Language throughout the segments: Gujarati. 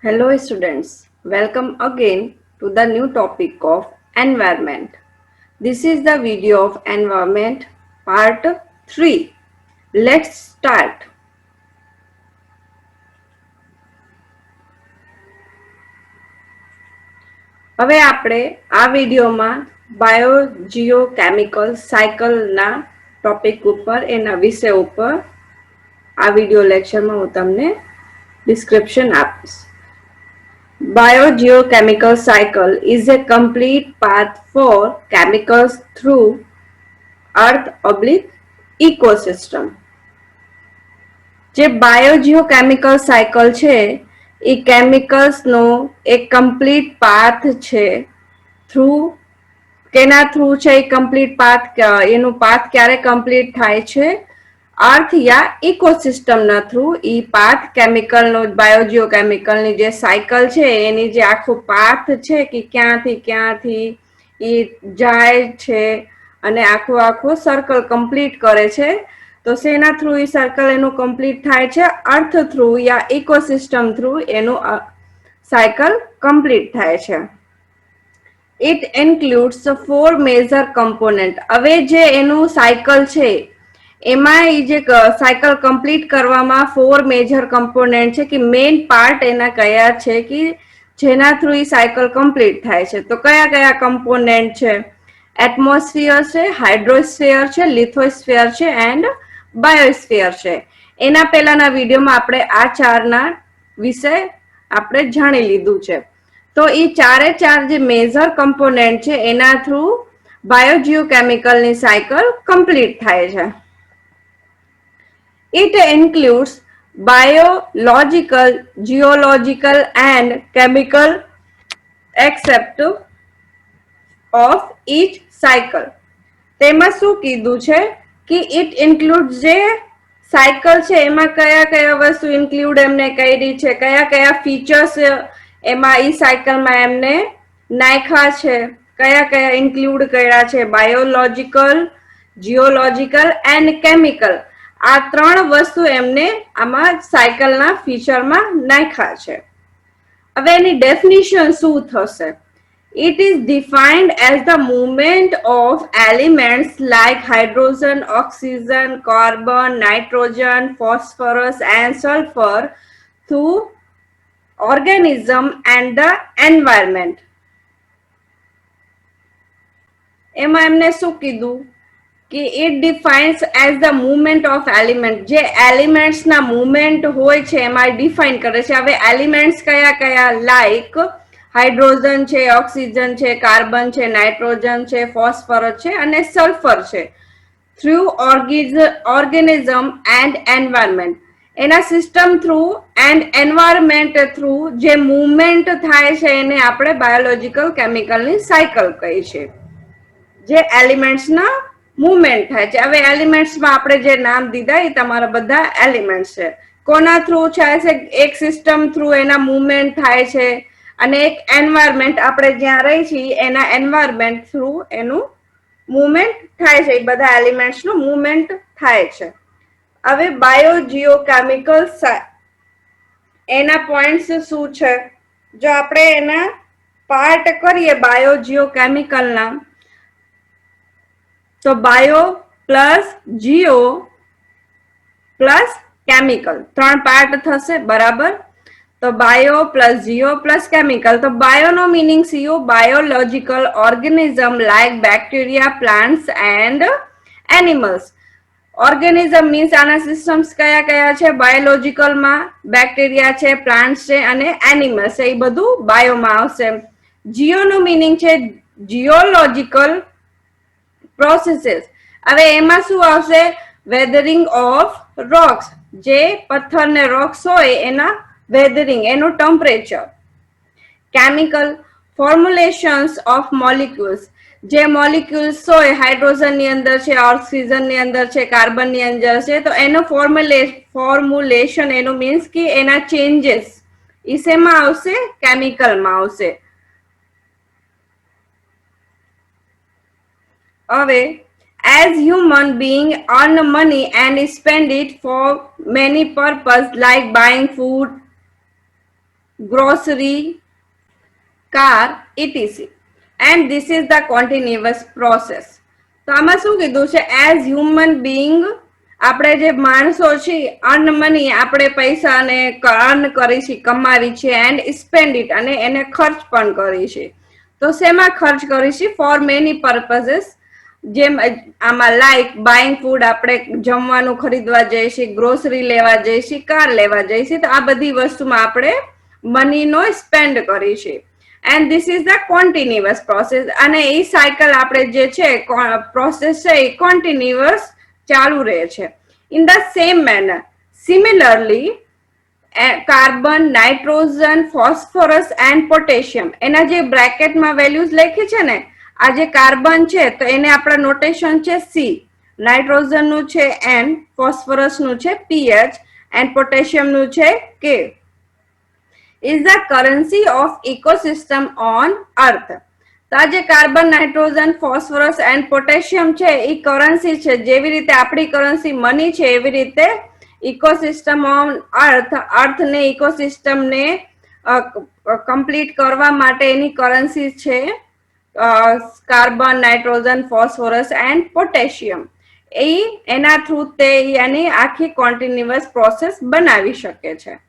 Hello students, welcome again to the new topic of environment. This is the video of environment part 3. Let's start. હવે આપણે આ વિડીયોમાં બાયોજીઓકેમિકલ સાયકલના ટોપિક ઉપર એના વિષય ઉપર આ વિડીયો લેક્ચરમાં હું તમને ડિસ્ક્રિપ્શન આપીશ. Biogeochemical cycle is a complete path for chemicals through earth/ecosystem. જે બાયોજીઓકેમિકલ સાયકલ છે એ કેમિકલ્સનો એક કમ્પ્લીટ પાથ છે. થ્રુ કેના થ્રુ છે એ કમ્પ્લીટ પાથ, એનું પાથ ક્યારે કમ્પ્લીટ થાય છે? અર્થ યા ઇકોસિસ્ટમના થ્રુ ઈ પાથ કેમિકલનો, બાયોજીઓકેમિકલની જે સાયકલ છે એની જે આખું પાથ છે કે ક્યાંથી ઈ જાય છે અને આખું સર્કલ કમ્પ્લીટ કરે છે. તો શેના થ્રુ ઈ સર્કલ એનું કમ્પ્લીટ થાય છે? અર્થ થ્રુ યા ઇકોસિસ્ટમ થ્રુ એનું સાયકલ કમ્પ્લીટ થાય છે. It includes 4 major component. હવે જે એનું સાયકલ છે એમાં એ જે સાયકલ કમ્પ્લીટ કરવામાં 4 મેજર કમ્પોનન્ટ છે કે મેઇન પાર્ટ એના કયા છે કે જેના થ્રુ એ સાયકલ કમ્પ્લીટ થાય છે. તો કયા કમ્પોનન્ટ છે? એટમોસ્ફિયર છે, હાઇડ્રોસ્ફિયર છે, લિથોસ્ફિયર છે એન્ડ બાયોસ્ફિયર છે. એના પહેલાના વિડીયોમાં આપણે આ ચારના વિશે આપણે જાણી લીધું છે. તો એ ચારે ચાર જે મેજર કમ્પોનન્ટ છે એના થ્રુ બાયોજીઓકેમિકલની સાયકલ કમ્પ્લીટ થાય છે. It includes biological, geological and chemical aspects of each cycle. તેમાં શું કીધું છે કે it includes જે સાયકલ છે એમાં કયા વસ્તુ ઇન્ક્લુડ એમને કરી છે, કયા ફીચર્સ એમાં ઈ સાયકલમાં એમને નાખ્યા છે, કયા ઇન્ક્લુડ કર્યા છે? Biological, geological and chemical. આ ત્રણ વસ્તુ એમને આમાં સાયકલના ફીચરમાં નાખ્યા છે. હવે એની ડેફિનિશન શું થશે? It is defined as the movement of elements like hydrogen, oxygen, carbon, nitrogen, phosphorus and sulfur through organism and the environment. એમાં એમને શું કીધું કે it defines as the movement of element. જે એલિમેન્ટ્સના મૂવમેન્ટ હોય છે એમાં ડિફાઇન કરે છે. હવે એલિમેન્ટ્સ કયા? લાઈક હાઇડ્રોજન છે, ઓક્સિજન છે, કાર્બન છે, નાઇટ્રોજન છે, ફોસ્ફરસ છે અને સલ્ફર છે. Through organism and environment. એના system through and environment through જે મૂવમેન્ટ થાય છે એને આપણે બાયોલોજીકલ કેમિકલની સાયકલ કહી છે. જે એલિમેન્ટ્સના મૂવમેન્ટ થાય છે. હવે એલિમેન્ટ્સમાં આપણે જે નામ દીધા એ તમારા બધા એલિમેન્ટ્સ છે. કોના થ્રુ થાય છે? એક સિસ્ટમ થ્રુ એના મૂવમેન્ટ થાય છે અને એક એન્વાયરમેન્ટ, આપણે જ્યાં રહી છીએ એના એન્વાયરમેન્ટ થ્રુ એનું મૂવમેન્ટ થાય છે. એ બધા એલિમેન્ટ્સનું મૂવમેન્ટ થાય છે. હવે બાયોજીઓકેમિકલ એના પોઈન્ટ્સ શું છે? જો આપણે એના પાર્ટ કરીએ બાયોજીઓકેમિકલના, તો bio plus Jio plus chemical ત્રણ પાર્ટ થશે, બરાબર? તો bio plus Jio plus chemical. તો બાયોનો મીનિંગ શું? Biological organism like bacteria, plants and animals. Organism means આના સિસ્ટમ્સ કયા છે? બાયોલોજીકલમાં બેક્ટેરિયા છે, પ્લાન્ટ્સ છે અને એનિમલ્સ છે. એ બધું બાયોમાં આવશે. જીઓનું મીનિંગ છે જીઓલોજીકલ પ્રોસેસીસ. હવે એમાં શું આવશે? Weathering of rocks. જે પથ્થર ને રોક્સ હોય એના વેધરિંગ, એનું temperature. Chemical formulations of molecules. જે મોલિક્યુલ્સ હોય હાઇડ્રોજન ની અંદર છે, ઓક્સિજન ની અંદર છે, કાર્બન ની અંદર છે, તો એનું ફોર્મ્યુલેશન, એનું મીન્સ કે એના ચેન્જીસ ઈ શેમાં આવશે? કેમિકલમાં આવશે. હવે as human being earn money and spend it for many purpose like buying food, grocery, car, etc. And this is the continuous process. તો આમાં શું કીધું છે, એઝ હ્યુમન બીંગ આપણે જે માણસો છીએ, અર્ન મની આપણે પૈસાને અર્ન કરી છે, કમાવી છે, એન્ડ સ્પેન્ડ ઇટ અને એને ખર્ચ પણ કરી છે. તો શેમાં ખર્ચ કરી છે? ફોર મેની પર્પઝીસ, જેમ આમાં લાઈક બાઇંગ ફૂડ, આપણે જમવાનું ખરીદવા જઈએ છીએ, ગ્રોસરી લેવા જઈએ છીએ, કાર લેવા જઈએ છીએ, તો આ બધી વસ્તુમાં આપણે મનીનો સ્પેન્ડ કરી છે. And this is the continuous process. અને એ સાયકલ આપણે જે છે પ્રોસેસ છે એ કોન્ટિન્યુઅસ ચાલુ રહે છે. In the same manner, similarly carbon, nitrogen, phosphorus and potassium, એના જે બ્રેકેટમાં વેલ્યુઝ લખી છે ને, આ જે કાર્બન છે તો એને આપણા નોટેશન છે સી, નાઇટ્રોજન નું છે એન, ફોસ્ફરસ નું છે પીએચ એન્ડ પોટેશિયમ નું છે કે, is the currency of ecosystem on earth. તો આ જે carbon, nitrogen, phosphorus and potassium છે એ કરન્સી છે. જેવી રીતે આપણી કરન્સી મની છે, એવી રીતે ઇકોસિસ્ટમ ઓન અર્થ ને ઇકોસિસ્ટમ ને કમ્પ્લીટ કરવા માટે એની કરન્સી છે carbon, nitrogen, phosphorus and potassium. એના થ્રુ તે એની આખી કોન્ટિન્યુઅસ પ્રોસેસ બનાવી શકે છે.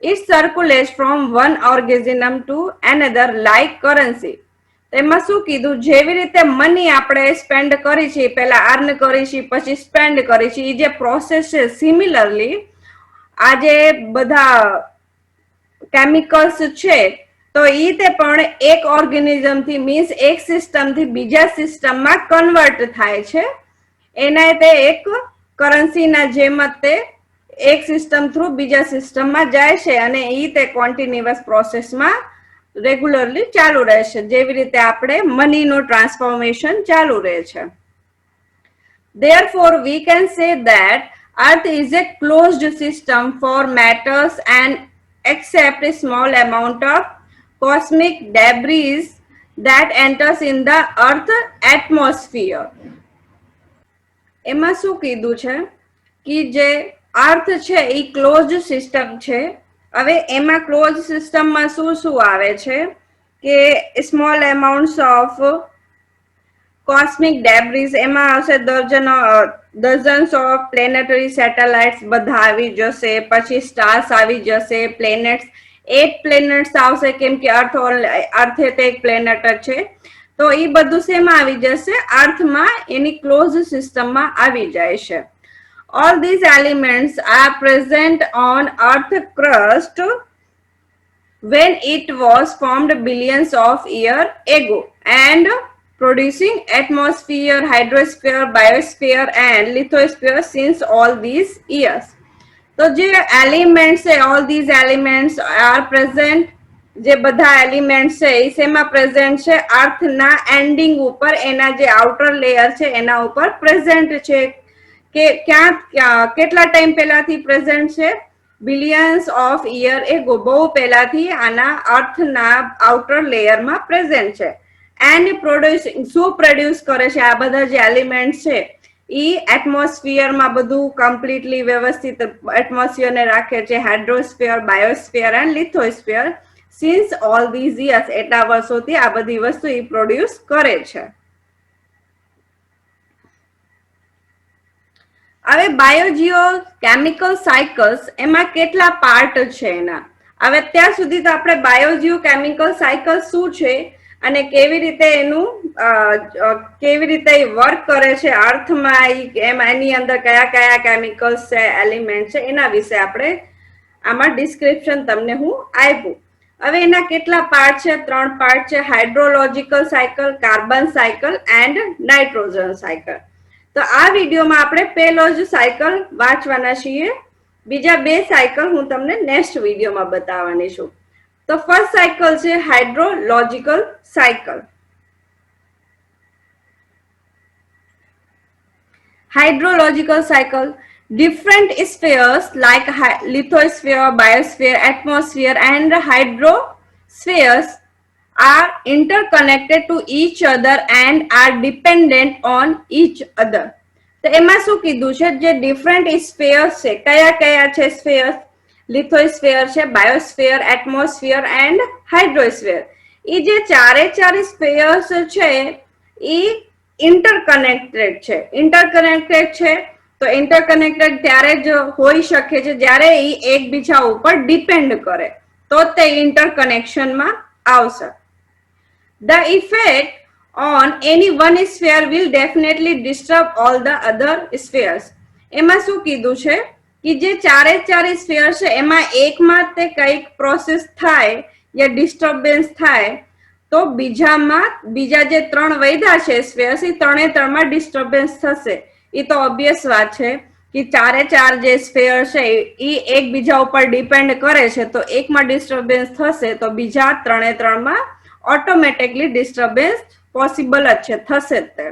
It circulates from one organism to another like currency. તેમાં શું કીધું? જેવી રીતે મની આપણે સ્પેન્ડ કરી છે, પહેલા અર્ન કરી છે, પછી સ્પેન્ડ કરી છે, એ જે પ્રોસેસ છે, સિમિલરલી આ જે બધા કેમિકલ્સ છે તો ઈ તે પણ એક ઓર્ગેનિઝમ થી મીન્સ એક સિસ્ટમ થી બીજા સિસ્ટમમાં કન્વર્ટ થાય છે. એના તે એક કરન્સીના જેમ જ તે એક સિસ્ટમ થ્રુ બીજા સિસ્ટમમાં જાય છે અને ઈ તે કોન્ટિન્યુઅસ પ્રોસેસમાં રેગ્યુલરલી ચાલુ રહે છે, જેવી રીતે આપણે મનીનું ટ્રાન્સફોર્મેશન ચાલુ રહે છે. Therefore, we can say that Earth is a closed system for matters and except a small amount of cosmic debris that enters in the Earth atmosphere. એમાં શું કીધું છે કે જે અર્થ છે એ ક્લોઝ સિસ્ટમ છે. હવે એમાં ક્લોઝ સિસ્ટમમાં શું શું આવે છે કે સ્મોલ એમાઉન્ટ્સ ઓફ કોસ્મિક ડેબ્રીઝ, એમાં આવશે ડઝન્સ ઓફ પ્લેનેટરી સેટેલાઇટ્સ બધા આવી જશે, પછી સ્ટાર્સ આવી જશે, પ્લેનેટ્સ 8 પ્લેનેટ્સ આવશે, કેમ કે અર્થ તે એક પ્લેનેટ જ છે. તો એ બધું શેમાં આવી જશે? અર્થમાં, એની ક્લોઝ સિસ્ટમમાં આવી જાય છે. All these elements are present on Earth crust when it was formed billions of years ago and producing atmosphere, hydrosphere, biosphere and lithosphere since all these years. તો જે એલિમેન્ટ્સ છે, all these elements are present, જે બધા એલિમેન્ટ્સ છે એ શેમાં પ્રેઝન્ટ છે? અર્થના એન્ડિંગ ઉપર, એના જે આઉટર લેયર છે એના ઉપર પ્રેઝન્ટ છે. કે કેટલા ટાઈમ પહેલાથી પ્રેઝન્ટ છે? બિલિયન્સ ઓફ યર એગો, બહુ પહેલાથી આના અર્થના આઉટર લેયરમાં પ્રેઝન્ટ છે. એન્ડ પ્રોડ્યુસિંગ, શું પ્રોડ્યુસ કરે છે? આ બધા જે એલિમેન્ટ છે એ એટમોસ્ફિયરમાં બધું કમ્પ્લીટલી વ્યવસ્થિત એટમોસ્ફિયરને રાખે છે, hydrosphere, biosphere and lithosphere. Since all these years, એટલા વર્ષોથી આ બધી વસ્તુ એ પ્રોડ્યુસ કરે છે. હવે બાયોજીઓ કેમિકલ સાયકલ્સ, એમાં કેટલા પાર્ટ છે એના? હવે અત્યાર સુધી તો આપણે બાયોજીઓ કેમિકલ સાયકલ શું છે અને કેવી રીતે એનું કેવી રીતે વર્ક કરે છે અર્થમાં, એની અંદર કયા કયા કેમિકલ્સ છે, એલિમેન્ટ છે, એના વિશે આપણે આમાં ડિસ્ક્રિપ્શન તમને હું આપ્યું. હવે એના કેટલા પાર્ટ છે? 3 પાર્ટ છે. Hydrological cycle, carbon cycle and nitrogen cycle. તો આ વિડીયોમાં આપણે પહેલો જ સાયકલ વાંચવાના છીએ. બીજા 2 સાયકલ હું તમને નેક્સ્ટ વિડીયોમાં બતાવવાની છું. તો ફર્સ્ટ સાયકલ છે hydrological cycle. Hydrological cycle, different spheres like lithosphere, biosphere, atmosphere and hydrospheres are interconnected to each other and are dependent on each other. તો એમાં શું કીધું છે? જે ડિફરન્ટ સ્ફિયર્સ છે, કયા કયા છે સ્ફિયર્સ? લિથોસ્ફિયર છે, બાયોસ્ફિયર, એટમોસ્ફિયર એન્ડ હાઇડ્રોસ્ફિયર. એ જે ચારે સ્ફિયર્સ છે એ ઇન્ટરકનેક્ટેડ છે. તો ઇન્ટરકનેક્ટેડ ત્યારે જ હોઈ શકે છે જ્યારે એ એકબીજા ઉપર ડિપેન્ડ કરે, તો તે ઇન્ટરકનેક્શનમાં આવશે. The effect on any one sphere will definitely disturb all the other spheres. એમાં શું કીધું છે કે જે ચારે સ્ફિયર છે એમાં એકમાં તે કઈક પ્રોસેસ થાય યા ડિસ્ટર્બન્સ થાય તો બીજા જે ત્રણ વૈધા છે સ્ફિયર્સ એ ત્રણમાં ડિસ્ટર્બન્સ થશે. એ તો ઓબ્વિયસ વાત છે કે ચાર જે સ્ફિયર છે એ એકબીજા ઉપર ડિપેન્ડ કરે છે, તો એકમાં ડિસ્ટર્બન્સ થશે તો બીજા ત્રણમાં ઓટોમેટિકલી ડિસ્ટર્બન્સ પોસિબલ જ છે, થશે જ તે.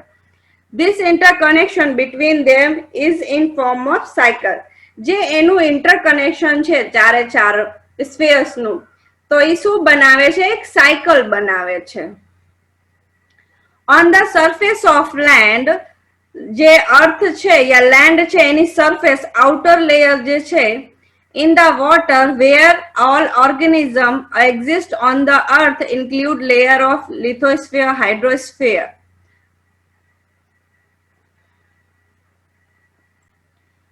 This interconnection between them is in form of cycle. જે એનું ઇન્ટરકનેક્શન છે ચાર સ્ફિયર્સ નું, તો એ શું બનાવે છે? એક સાયકલ બનાવે છે. On the surface of land, જે અર્થ છે યા લેન્ડ છે એની સરફેસ આઉટર લેયર જે છે, in the water where all organisms exist on the earth include layer of lithosphere, hydrosphere.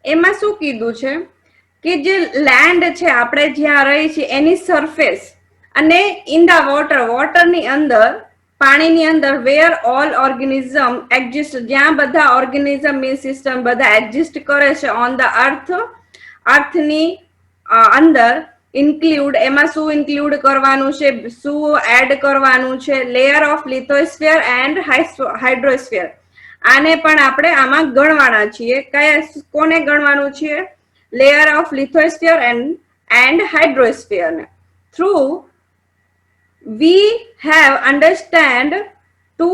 એમાં શું કીધું છે કે જે લેન્ડ છે આપણે જ્યાં રહી છીએ એની સરફેસ અને ઇન ધ વોટરની અંદર, પાણીની અંદર, વેર ઓલ ઓર્ગેનિઝમ એક્ઝિસ્ટ, જ્યાં બધા ઓર્ગેનિઝમ મીન સિસ્ટમ બધા એક્ઝિસ્ટ કરે છે ઓન ધ અર્થની અંદર, ઇન્ક્લુડ, એમાં શું ઇન્ક્લુડ કરવાનું છે, શું એડ કરવાનું છે? Layer of lithosphere and hydrosphere. આને પણ આપણે આમાં ગણવાના છીએ. કોને ગણવાનું છે? Layer of lithosphere and hydrosphere. Through we have understand to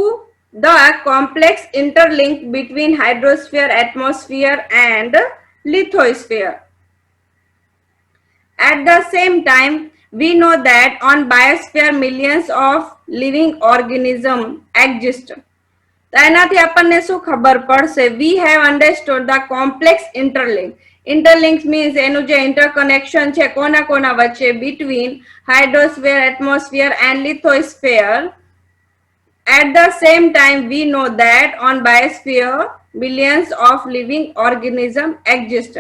the complex interlink between hydrosphere, atmosphere and lithosphere. At the same time, we know that on biosphere millions of living organisms exist. તો એનાથી આપણને શું ખબર પડશે? We have understood the complex interlink. Interlinks means એનું જે ઇન્ટરકનેક્શન છે કોના વચ્ચે? between hydrosphere, atmosphere and lithosphere. At the same time, we know that on biosphere billions of living organisms exist.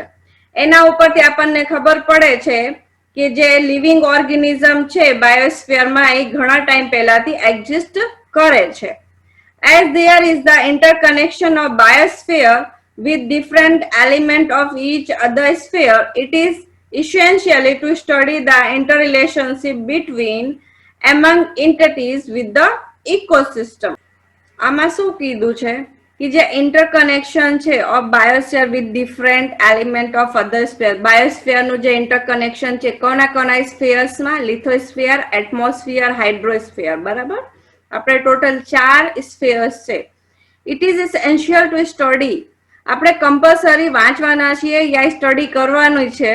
એના ઉપરથી આપણને ખબર પડે છે કે જે લિવિંગ ઓર્ગેનિઝમ છે બાયોસ્ફિયરમાં એ ઘણા ટાઈમ પહેલાથી એક્ઝિસ્ટ કરે છે. As there is the interconnection of biosphere with different elements of each other sphere, it is essentially to study the interrelationship between among entities with the ecosystem. આમાં શું કીધું છે કે જે ઇન્ટરકનેક્શન છે of biosphere with different element of other sphere, બાયોસ્ફિયરનું જે ઇન્ટરકનેક્શન છે કોના સ્ફિયર્સમાં? લિથોસ્ફિયર, એટમોસ્ફિયર, હાઇડ્રોસ્ફિયર. બરાબર, આપણે ટોટલ 4 સ્ફિયર્સ છે. It is essential to study, આપણે કમ્પલસરી વાંચવાના છીએ યા સ્ટડી કરવાનું છે.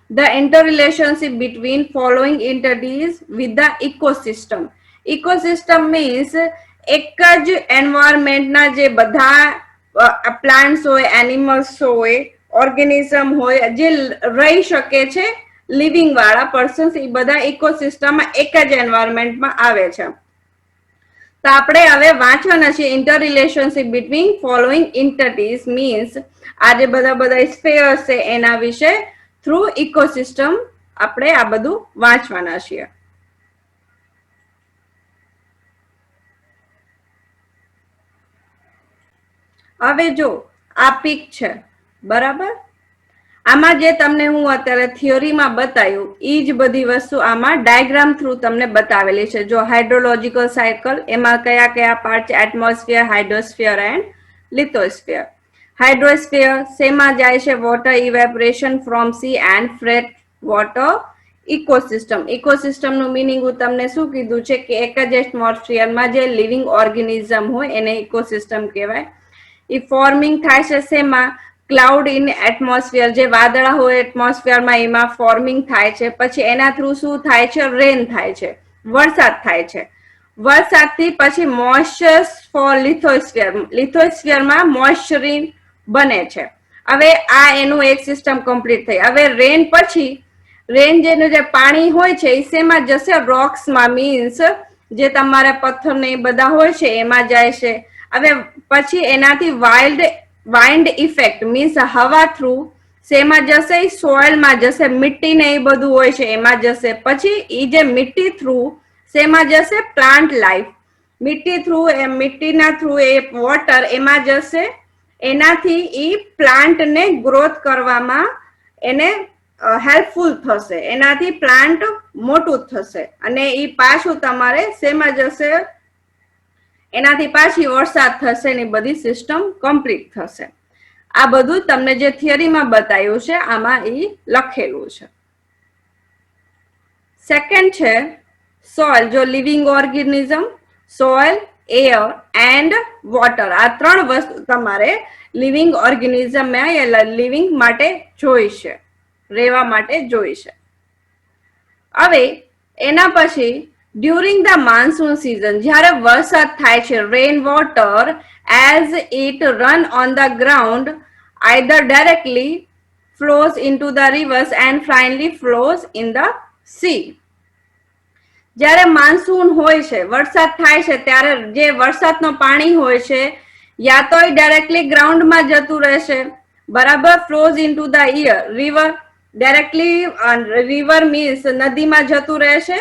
The interrelationship between following entities with the ecosystem. Ecosystem means એક જ એન્વાયરમેન્ટના જે બધા પ્લાન્ટ્સ હોય, એનિમલ્સ હોય, ઓર્ગેનિઝમ હોય જે રહી શકે છે, લિવિંગ વાળા પર્સન્સ, એ બધા ઇકોસિસ્ટમમાં એક જ એન્વાયરમેન્ટમાં આવે છે. તો આપણે હવે વાંચવાના છે ઇન્ટરરિલેશનશિપ બિટવીન ફોલોઈંગ એન્ટિટીઝ મીન્સ આ જે બધા સ્ફિયર્સ છે એના વિશે થ્રુ ઇકોસિસ્ટમ આપણે આ બધું વાંચવાના છીએ. હવે જો આ પીક છે, બરાબર, આમાં જે તમને હું અત્યારે થિયરીમાં બતાવ્યું એ જ બધી વસ્તુ આમાં ડાયાગ્રામ થ્રુ તમને બતાવેલી છે. જો હાઇડ્રોલોજીકલ સાયકલ, એમાં કયા પાર્ટ છે? Atmosphere, હાઇડ્રોસ્ફિયર and લિથોસ્ફિયર. હાઇડ્રોસ્ફિયર શેમાં જાય છે? Water evaporation from sea and fresh water ecosystem. ઇકોસિસ્ટમનું મિનિંગ હું તમને શું કીધું છે કે એક જ એટમોસ્ફિયરમાં જે લિવિંગ ઓર્ગેનિઝમ હોય એને ઇકોસિસ્ટમ કહેવાય. એ ફોર્મિંગ થાય છે શેમાં? ક્લાઉડ ઇન એટમોસ્ફિયર, જે વાદળા હોય એટમોસ્ફિયરમાં એમાં ફોર્મિંગ થાય છે. પછી એના થ્રુ શું થાય છે? રેન થાય છે, વરસાદ થાય છે. વરસાદથી પછી મોઇશ્ચર ફોર લિથોસ્ફિયર, લિથોસ્ફિયરમાં મોઇશ્ચરિંગ બને છે. હવે આ એનું એક સિસ્ટમ કમ્પ્લીટ થઈ. હવે રેન પછી રેન જેનું જે પાણી હોય છે એ શેમાં જશે? રોક્સમાં, મીન્સ જે તમારા પથ્થર ને એ બધા હોય છે એમાં જાય છે. હવે પછી એનાથી વાઇન્ડ ઇફેક્ટ મીન્સ હવા થ્રુ શેમાં જશે? સોઇલમાં જશે, મિટ્ટી ને એ બધું હોય છે એમાં જશે. પછી એ જે મિટ્ટી થ્રુ શેમાં જશે? પ્લાન્ટ લાઈફ, મિટ્ટી થ્રુ મિટ્ટીના થ્રુ એ વોટર એમાં જશે. એનાથી એ પ્લાન્ટને ગ્રોથ કરવામાં એને હેલ્પફુલ થશે, એનાથી પ્લાન્ટ મોટું થશે અને એ પાછું તમારે શેમાં જશે? એનાથી પાછી વરસાદ થશે ને બધી સિસ્ટમ કમ્પ્લીટ થશે. આ બધું તમને જે થિયરીમાં બતાવ્યું છે આમાં એ લખેલું છે. સેકન્ડ છે સોઇલ. જો living organism, soil, air and water, આ ત્રણ વસ્તુ તમારે લિવિંગ ઓર્ગેનિઝમ લિવિંગ માટે જોઈશે, રહેવા માટે જોઈશે. હવે એના પછી ડ્યુરિંગ ધ માન્સૂન સિઝન, જ્યારે વરસાદ થાય છે, rain water as it run on the ground either directly flows into the rivers and finally flows in the sea. જ્યારે માન્સૂન હોય છે, વરસાદ થાય છે, ત્યારે જે વરસાદનું પાણી હોય છે યા તો ડાયરેક્ટલી ગ્રાઉન્ડમાં જતું રહેશે, બરાબર, flows into the river, directly river means નદીમાં જતું રહેશે,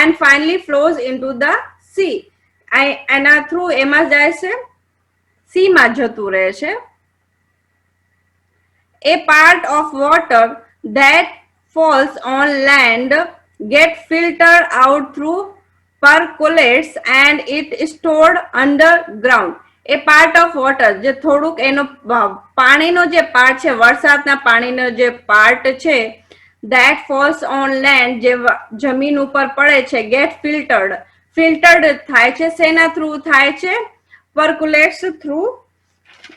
and finally flows into the sea, એના થ્રુ એમાં જાય છે, સીમાં જતું રહેશે. A part of water that falls on land get filtered out through percolates and it stored underground. A part of water, જે થોડુંક એનો પાણીનો જે પાર્ટ છે, વરસાદના પાણીનો જે પાર્ટ છે, that falls on land, જે જમીન ઉપર પડે છે, get filtered થાય છે. શેના થ્રુ થાય છે? percolates થ્રુ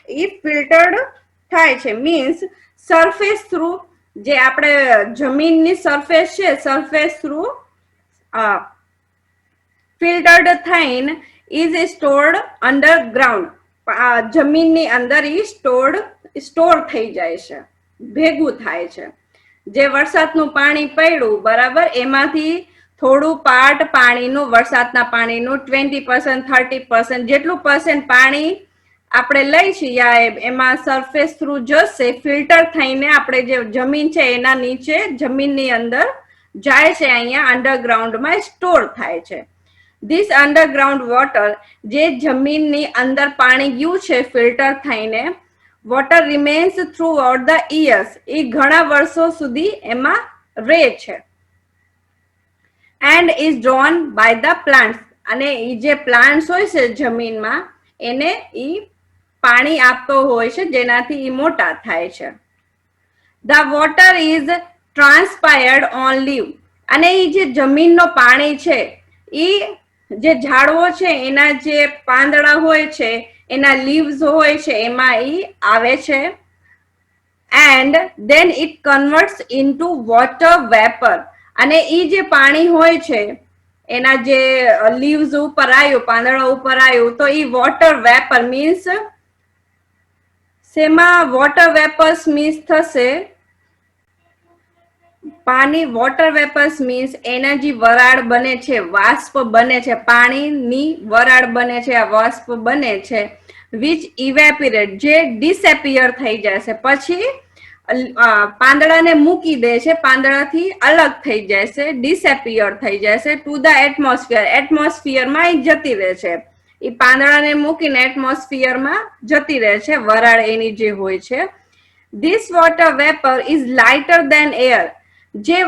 એ ફિલ્ટર્ડ થાય છે, મીન્સ સરફેસ થ્રુ, જે આપણે જમીનની સરફેસ છે, સરફેસ થ્રુ ફિલ્ટર્ડ થઈને ઇઝ સ્ટોર્ડ અંડરગ્રાઉન્ડ, જમીનની અંદર ઈ સ્ટોર થઈ જાય છે, ભેગું થાય છે. જે વરસાદનું પાણી પડ્યું, બરાબર, એમાંથી થોડું પાર્ટ પાણીનું, વરસાદના પાણીનું 20%, 30% જેટલું પરસેન્ટ પાણી આપણે લઈ છીએ, એમાં સરફેસ થ્રુ જશે, ફિલ્ટર થઈને આપણે જે જમીન છે એના નીચે જમીનની અંદર જાય છે, અહીંયા અંડરગ્રાઉન્ડમાં સ્ટોર થાય છે. ધીસ અંડરગ્રાઉન્ડ વોટર, જે જમીનની અંદર પાણી ગયું છે ફિલ્ટર થઈને, water remains throughout the years, એ ઘણા વર્ષો સુધી એમાં રહે છે. And is drawn by the plants, અને એ જે પ્લાન્ટ્સ હોય છે જમીનમાં એને ઈ પાણી આપતો હોય છે, જેનાથી એ મોટા થાય છે. The water is transpired on leave, અને એ જે જમીનનો પાણી છે એ જે ઝાડવો છે એના જે પાંદડા હોય છે, એના લીવ્સ હોય છે, એમાં એ આવે છે. And then it converts into water vapour, અને એ જે પાણી હોય છે એના જે લીવ્સ ઉપર આવ્યું, પાંદડા ઉપર આવ્યું, તો એ વોટર વેપર મીન્સ શેમાં? વોટર વેપર્સ મીન્સ થશે પાણી, વોટર વેપર્સ મીન્સ એના જે વરાળ બને છે, વાષ્પ બને છે, પાણીની વરાળ બને છે, આ વાષ્પ બને છે, વિચ ઇવેપોરેટ, જે ડિસએપિયર થઈ જશે, પછી પાંદડાને મૂકી દે છે, પાંદડાથી અલગ થઈ જશે, ડિસએપિયર થઈ જશે ટુ ધ એટમોસ્ફિયર, એટમોસ્ફિયરમાં એ જતી રહે છે, એ પાંદડાને મૂકીને એટમોસ્ફિયરમાં જતી રહે છે, વરાળ એની જે હોય છે. This water vapour is lighter than air, જે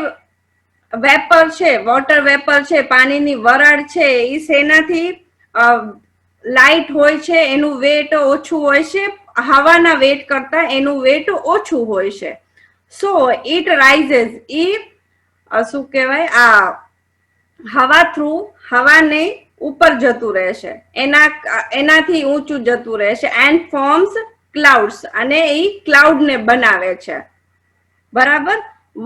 વેપર છે, વોટર વેપર છે, પાણીની વરાળ છે, એ શેનાથી લાઇટ હોય છે, એનું વેટ ઓછું હોય છે, હવાના વેટ કરતા એનું વેટ ઓછું હોય છે. સો ઇટ રાઇઝેસ, ઈ શું કહેવાય, આ હવા થ્રુ હવાને ઉપર જતું રહેશે, એનાથી ઊંચું જતું રહેશે. એન્ડ ફોર્મ્સ ક્લાઉડ્સ, અને એ ક્લાઉડ ને બનાવે છે, બરાબર.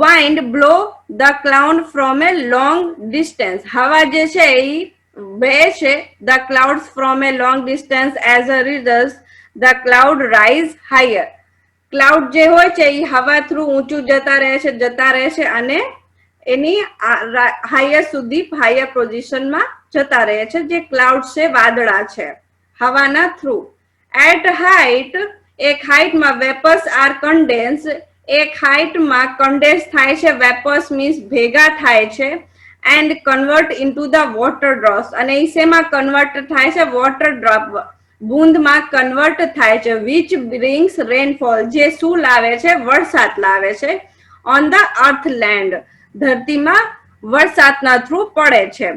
Wind blow the cloud from A long distance, હવા જે છે એ બે છે the clouds from A long distance, as a result the cloud rise higher. Cloud જે હોય છે એ હવા થ્રુ ઊંચું જતા રહે છે, અને એની હાયર સુધી હાયર પોઝિશનમાં જતા રહે છે, જે ક્લાઉડ છે, વાદળા છે, હવાના થ્રુ. એટ હાઇટ, એક હાઇટમાં વેપર્સ આર કન્ડેન્સ, એક હાઇટમાં કન્ડેન્સ થાય છે, વેપર્સ મીન્સ ભેગા થાય છે, and convert into the water drops, અને એ શેમાં કન્વર્ટ થાય છે? વોટર ડ્રોપ, બૂંદમાં કન્વર્ટ થાય છે, વિચ બ્રિંગ્સ રેનફોલ, જે શું લાવે છે? વરસાદ લાવે છે, ઓન ધ અર્થ લેન્ડ, ધરતીમાં વરસાદના થ્રુ પડે છે,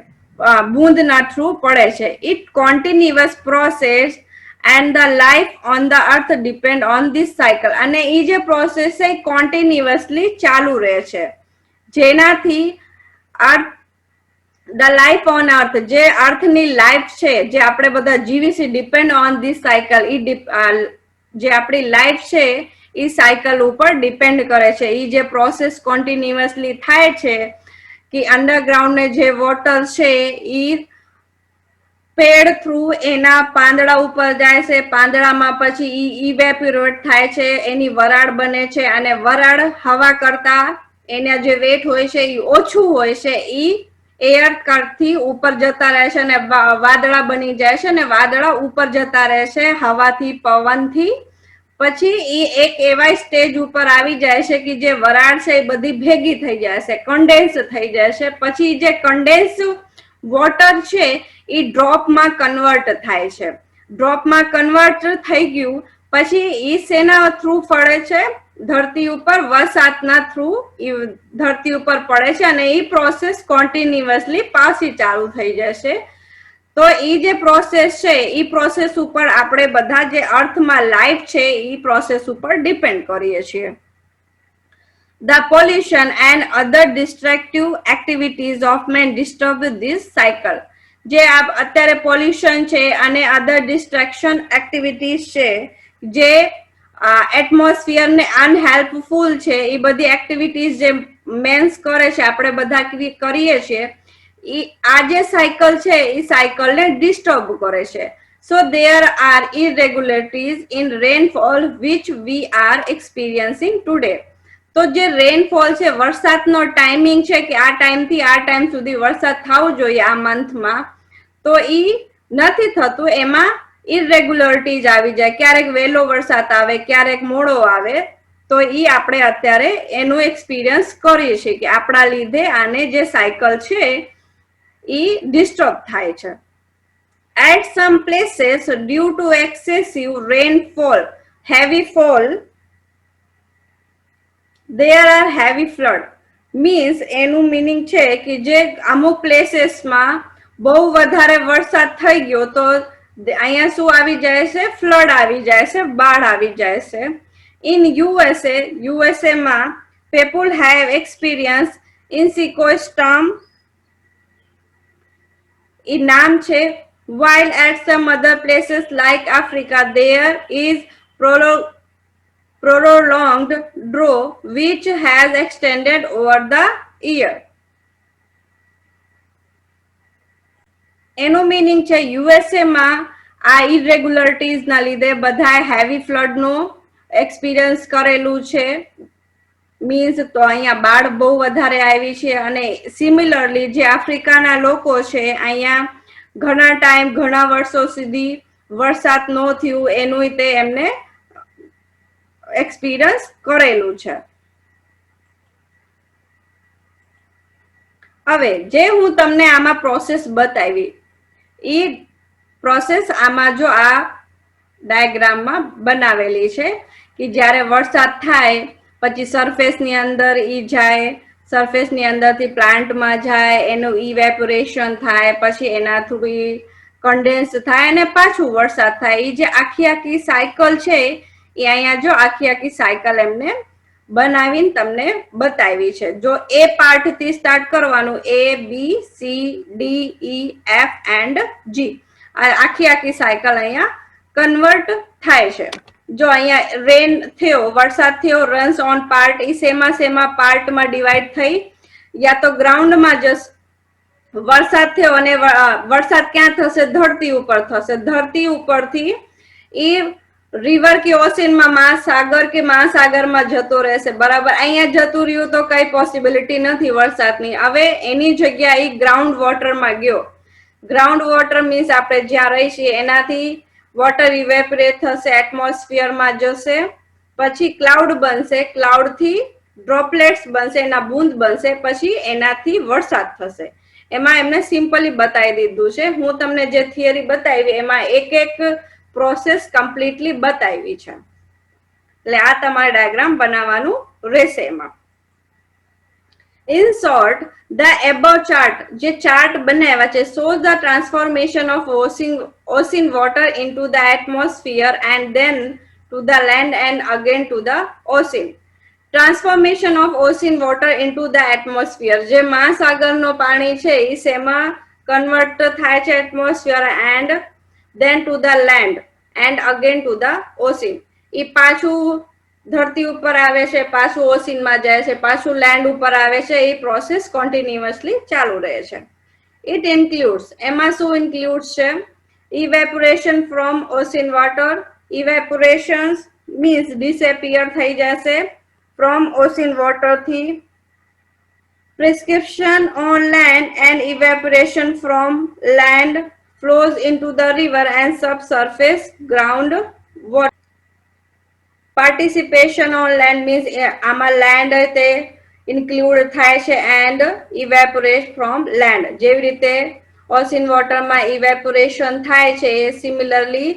બૂંદના થ્રુ પડે છે. It continuous process and the life on the earth depend on this cycle, અને એ જે પ્રોસેસ છે એ કોન્ટિન્યુઅસલી ચાલુ રહે છે, જેનાથી અર્થ ધ લાઈફ ઓન અર્થ, જે અર્થની લાઈફ છે, જે આપણે બધા જીવી છે, ડિપેન્ડ ઓન ધીસ સાયકલ, જે આપણી લાઈફ છે એ સાયકલ ઉપર ડિપેન્ડ કરે છે. એ જે પ્રોસેસ કોન્ટિન્યુઅસલી થાય છે કે અંડરગ્રાઉન્ડ ને જે વોટર છે એ પેડ થ્રુ એના પાંદડા ઉપર જાય છે, પાંદડામાં પછી ઇવેપોરેટ થાય છે, એની વરાળ બને છે, અને વરાળ હવા કરતા એના જે વેટ હોય છે એ ઓછું હોય છે, એર થી ઉપર જતા રહે છે, અને વાદળા બની જાય છે, અને વાદળા ઉપર જતા રહે છે હવાથી, પવનથી. પછી એ એક એવા સ્ટેજ ઉપર આવી જાય છે કે જે વરાળ છે એ બધી ભેગી થઈ જાય છે, કન્ડેન્સ થઈ જાય છે. પછી જે કન્ડેન્સ વોટર છે એ ડ્રોપમાં કન્વર્ટ થાય છે. ડ્રોપમાં કન્વર્ટ થઈ ગયું પછી એ શેના થ્રુ પડે છે? ધરતી ઉપર વરસાદના થ્રુ ધરતી ઉપર પડે છે, અને એ પ્રોસેસ કોન્ટિન્યુઅસલી પાછી ચાલુ થઈ જશે. તો એ જે પ્રોસેસ છે એ પ્રોસેસ ઉપર આપણે બધા જે અર્થમાં લાઈફ છે એ પ્રોસેસ ઉપર ડિપેન્ડ કરીએ છીએ. The pollution and other destructive activities of man disturb this cycle. જે અત્યારે પોલ્યુશન છે અને અધર ડિસ્ટ્રેક્શન એક્ટિવિટીઝ છે, જે એટમોસ્ફિયર ને અનહેલ્પફુલ છે, એ બધી એક્ટિવિટીઝ જે મેન્સ કરે છે, આપણે બધા કરીએ છીએ, આ જે સાયકલ છે એ સાયકલ ને ડિસ્ટર્બ કરે છે. સો there are irregularities in rainfall which we are experiencing today. તો જે રેનફોલ છે, વરસાદનો ટાઈમિંગ છે કે આ ટાઈમ થી આ ટાઈમ સુધી વરસાદ થવો જોઈએ આ મંથમાં, તો ઈ નથી થતું. એમાં ઇરેગ્યુલરિટીઝ આવી જાય, ક્યારેક વહેલો વરસાદ આવે, ક્યારેક મોડો આવે. તો ઈ આપણે અત્યારે એનું એક્સપિરિયન્સ કરીએ છીએ કે આપણા લીધે આને જે સાયકલ છે ઈ ડિસ્ટર્બ થાય છે. At some places, due to excessive rainfall, heavy fall, there are heavy flood. Means એનું મીનિંગ છે કે જે અમુક પ્લેસીસમાં બહુ વધારે વરસાદ થઈ ગયો તો અહીંયા શું આવી જાય છે? ફ્લડ આવી જાય છે, બાઢ આવી જાય છે. ઇન યુએસએ માં people have experienced insequoia storm. એ નામ છે. While at some other places like Africa there is prolonged drought which has extended over the year. એનું મીનિંગ છે યુએસએ માં આ ઇરેગ્યુલરિટીઝ ના લીધે બધા હેવી ફ્લડ નું એક્સપિરિયન્સ કરેલું છે. મીન્સ તો અહીંયા બાઢ બહુ વધારે આવી છે, અને સિમિલરલી જે આફ્રિકાના લોકો છે અહીંયા ઘણા ટાઈમ, ઘણા વર્ષો સુધી વરસાદ ન થયું એનું તે એમને એક્સપિરિયન્સ કરેલું છે. હવે જે હું તમને આમાં પ્રોસેસ બતાવી, એ પ્રોસેસ આમાં જો આ ડાયાગ્રામમાં બનાવેલી છે કે જ્યારે વરસાદ થાય પછી સરફેસની અંદર ઈ જાય, સરફેસની અંદરથી પ્લાન્ટમાં જાય, એનું ઇવેપોરેશન થાય, પછી એના થ્રુ કન્ડેન્સ થાય અને પાછું વરસાદ થાય. એ જે આખી સાયકલ છે એ અહીંયા જો આખી સાયકલ એમને બનાવીને તમને બતાવી છે. જો એ પાર્ટ થી સ્ટાર્ટ કરવાનું, ABCDEF&G, આખી સાયકલ અહીંયા કન્વર્ટ થાય છે. જો અહીંયા રેન થયો, વરસાદ થયો, રન્સ ઓન પાર્ટ, એ શેમાં પાર્ટમાં ડિવાઈડ થઈ. યા તો ગ્રાઉન્ડમાં જस्ट વરસાદ થયો અને વરસાદ ક્યાં થશે? ધરતી ઉપર થશે. ધરતી ઉપરથી એ રિવર કે ઓશનમાં મહાસાગર કે મહાસાગરમાં જતો રહેશે, બરાબર. અહીંયા જતું રહ્યું તો કઈ પોસિબિલિટી નથી વરસાદની. હવે એની જગ્યાએ ગ્રાઉન્ડ વોટરમાં ગયો. ગ્રાઉન્ડ વોટર મીન્સ આપણે જ્યાં રહી છીએ એનાથી વોટર ઇવેપરેટ થશે, એટમોસ્ફિયરમાં જશે, પછી ક્લાઉડ બનશે, ક્લાઉડ થી ડ્રોપલેટ્સ બનશે, એના બૂંદ બનશે, પછી એનાથી વરસાદ થશે. એમાં એમને સિમ્પલી બતાવી દીધું છે. હું તમને જે થિયરી બતાવી એમાં એક એક પ્રોસેસ કમ્પ્લીટલી બતાવી છે. એટલે આ તમારે ડાયાગ્રામ બનાવવાનું રહેશે. એમાં in short the above chart જે ચાર્ટ બનાવ્યા છે shows the transformation of ocean water into the atmosphere and then to the land and again to the ocean. Transformation of ocean water into the atmosphere, જે મહાસાગરનો પાણી છે એ શેમાં કન્વર્ટ થાય છે, atmosphere, and then to the land and again to the ocean. એ પાછું ધરતી ઉપર આવે છે, પાછું ઓશિયનમાં જાય છે, પાછું લેન્ડ ઉપર આવે છે. એ પ્રોસેસ કન્ટિન્યુઅસલી ચાલુ રહે છે. ઇટ ઇન્ક્લુડ્સ, એમાં શું ઇન્ક્લુડ્સ છે? Evaporation from ocean water. Evaporation means disappear થઈ જશે from ocean water thi. Precipitation on land and evaporation from land flows into the river and subsurface ground water. Participation on land means આમાં land તે include થાય છે and evaporate from land. જેવી રીતે ocean water માં evaporation થાય છે, similarly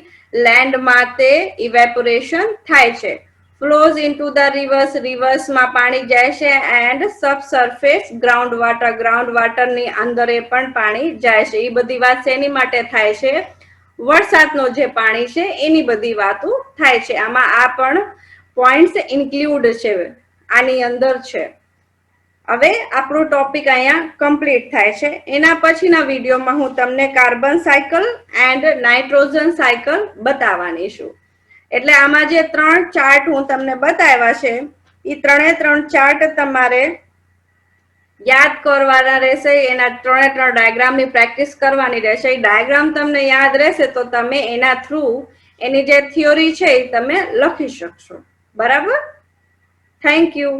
land માં તે evaporation થાય છે. flows into the rivers, rivers માં પાણી જાય છે, and subsurface ground water ની અંદર પણ પાણી જાય છે. એ બધી વાત શેની માટે થાય છે? વરસાદનો જે પાણી છે એની બધી વાતો થાય છે. આમાં આ પણ પોઈન્ટ્સ ઇન્ક્લુડ છે, આની અંદર છે. હવે આપણો ટોપિક અહીંયા કમ્પ્લીટ થાય છે. એના પછીના વિડીયોમાં હું તમને carbon cycle and nitrogen cycle બતાવવાની છું. એટલે આમાં જે 3 ચાર્ટ હું તમને બતાવ્યા છે એ 3 ચાર્ટ તમારે યાદ કરવાના રહેશે. એના 3 ડાયાગ્રામની પ્રેક્ટિસ કરવાની રહેશે. એ ડાયાગ્રામ તમને યાદ રહેશે તો તમે એના થ્રુ એની જે થિયોરી છે એ તમે લખી શકશો, બરાબર. Thank you.